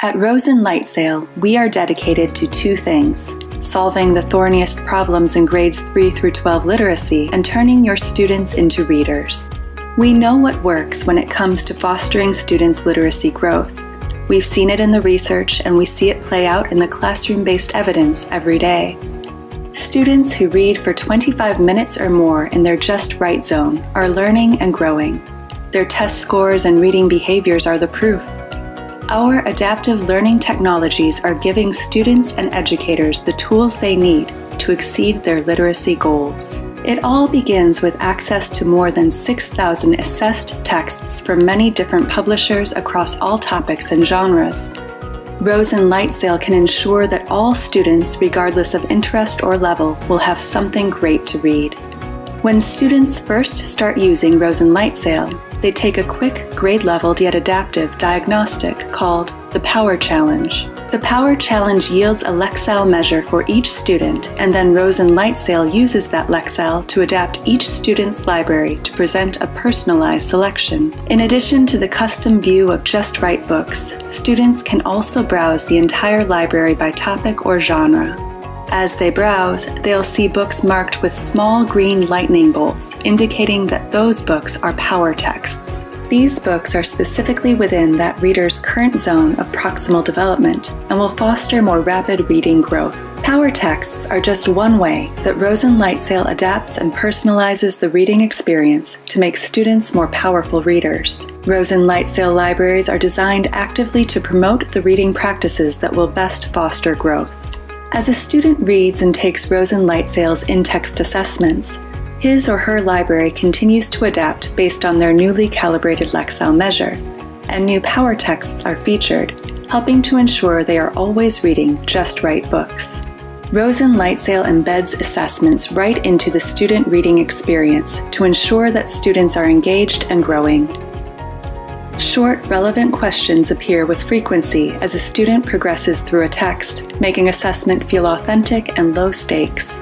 At Rosen-LightSail, we are dedicated to two things: solving the thorniest problems in grades 3 through 12 literacy and turning your students into readers. We know what works when it comes to fostering students' literacy growth. We've seen it in the research, and we see it play out in the classroom-based evidence every day. Students who read for 25 minutes or more in their just right zone are learning and growing. Their test scores and reading behaviors are the proof. Our adaptive learning technologies are giving students and educators the tools they need to exceed their literacy goals. It all begins with access to more than 6,000 assessed texts from many different publishers across all topics and genres. Rosen-LightSail can ensure that all students, regardless of interest or level, will have something great to read. When students first start using Rosen-LightSail, they take a quick, grade-leveled yet adaptive diagnostic called the Power Challenge. The Power Challenge yields a Lexile measure for each student, and then Rosen-LightSail uses that Lexile to adapt each student's library to present a personalized selection. In addition to the custom view of just right books, students can also browse the entire library by topic or genre. As they browse, they'll see books marked with small green lightning bolts, indicating that those books are power texts. These books are specifically within that reader's current zone of proximal development and will foster more rapid reading growth. Power texts are just one way that Rosen-LightSail adapts and personalizes the reading experience to make students more powerful readers. Rosen-LightSail libraries are designed actively to promote the reading practices that will best foster growth. As a student reads and takes Rosen-LightSail's in-text assessments, his or her library continues to adapt based on their newly calibrated Lexile measure, and new power texts are featured, helping to ensure they are always reading just right books. Rosen-LightSail embeds assessments right into the student reading experience to ensure that students are engaged and growing. Short, relevant questions appear with frequency as a student progresses through a text, making assessment feel authentic and low stakes.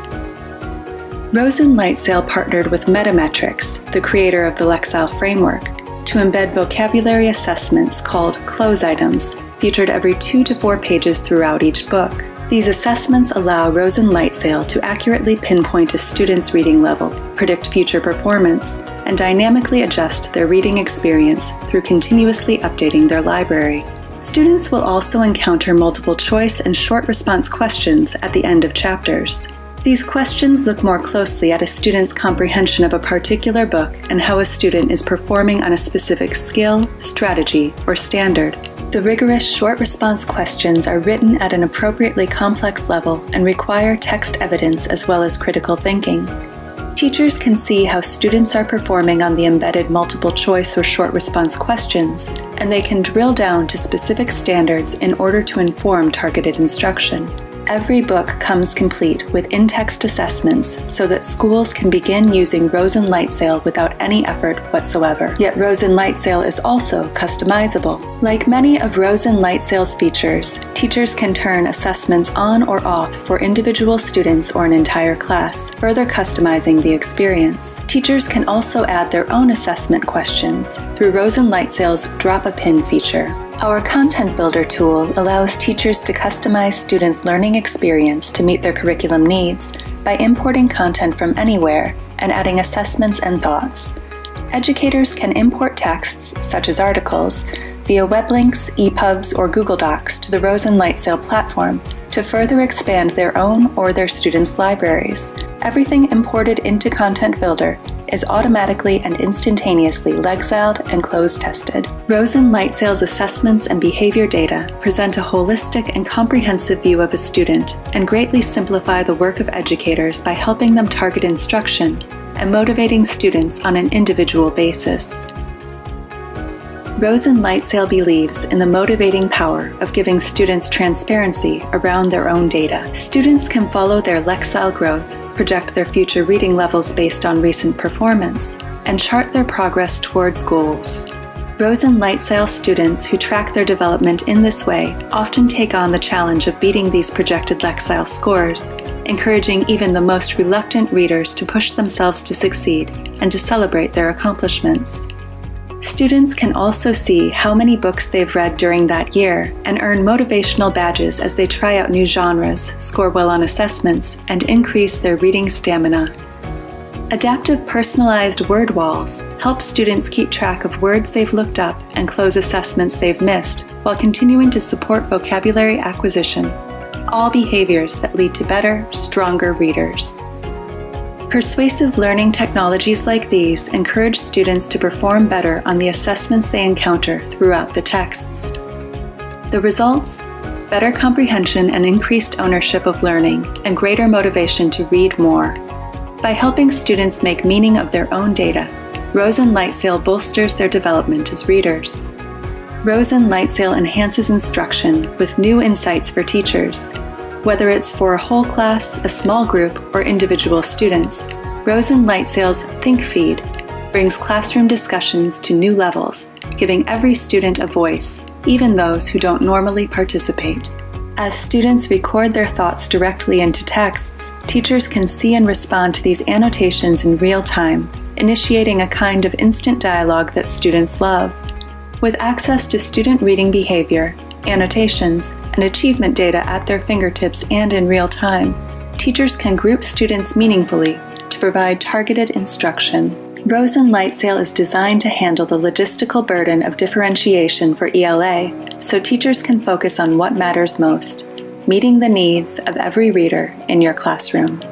Rosen-LightSail partnered with Metametrics, the creator of the Lexile framework, to embed vocabulary assessments called close items, featured every 2 to 4 pages throughout each book. These assessments allow Rosen-LightSail to accurately pinpoint a student's reading level, predict future performance, and dynamically adjust their reading experience through continuously updating their library. Students will also encounter multiple choice and short response questions at the end of chapters. These questions look more closely at a student's comprehension of a particular book and how a student is performing on a specific skill, strategy, or standard. The rigorous short response questions are written at an appropriately complex level and require text evidence as well as critical thinking. Teachers can see how students are performing on the embedded multiple choice or short response questions, and they can drill down to specific standards in order to inform targeted instruction. Every book comes complete with in-text assessments so that schools can begin using Rosen-LightSail without any effort whatsoever. Yet Rosen-LightSail is also customizable. Like many of Rosen-LightSail's features, teachers can turn assessments on or off for individual students or an entire class, further customizing the experience. Teachers can also add their own assessment questions through Rosen-LightSail's Drop-a-Pin feature. Our Content Builder tool allows teachers to customize students' learning experience to meet their curriculum needs by importing content from anywhere and adding assessments and thoughts. Educators can import texts, such as articles, via web links, EPUBs, or Google Docs to the Rosen-LightSail platform to further expand their own or their students' libraries. Everything imported into Content Builder is automatically and instantaneously Lexiled and close-tested. Rosen-LightSail's assessments and behavior data present a holistic and comprehensive view of a student and greatly simplify the work of educators by helping them target instruction and motivating students on an individual basis. Rosen-LightSail believes in the motivating power of giving students transparency around their own data. Students can follow their Lexile growth, project their future reading levels based on recent performance, and chart their progress towards goals. Rosen-LightSail students who track their development in this way often take on the challenge of beating these projected Lexile scores, encouraging even the most reluctant readers to push themselves to succeed and to celebrate their accomplishments. Students can also see how many books they've read during that year and earn motivational badges as they try out new genres, score well on assessments, and increase their reading stamina. Adaptive personalized word walls help students keep track of words they've looked up and close assessments they've missed while continuing to support vocabulary acquisition, all behaviors that lead to better, stronger readers. Persuasive learning technologies like these encourage students to perform better on the assessments they encounter throughout the texts. The results? Better comprehension and increased ownership of learning, and greater motivation to read more. By helping students make meaning of their own data, Rosen-LightSail bolsters their development as readers. Rosen-LightSail enhances instruction with new insights for teachers. Whether it's for a whole class, a small group, or individual students, Rosen-LightSail's Think Feed brings classroom discussions to new levels, giving every student a voice, even those who don't normally participate. As students record their thoughts directly into texts, teachers can see and respond to these annotations in real time, initiating a kind of instant dialogue that students love. With access to student reading behavior, annotations, and achievement data at their fingertips and in real time, teachers can group students meaningfully to provide targeted instruction. Rosen-LightSail is designed to handle the logistical burden of differentiation for ELA, so teachers can focus on what matters most, meeting the needs of every reader in your classroom.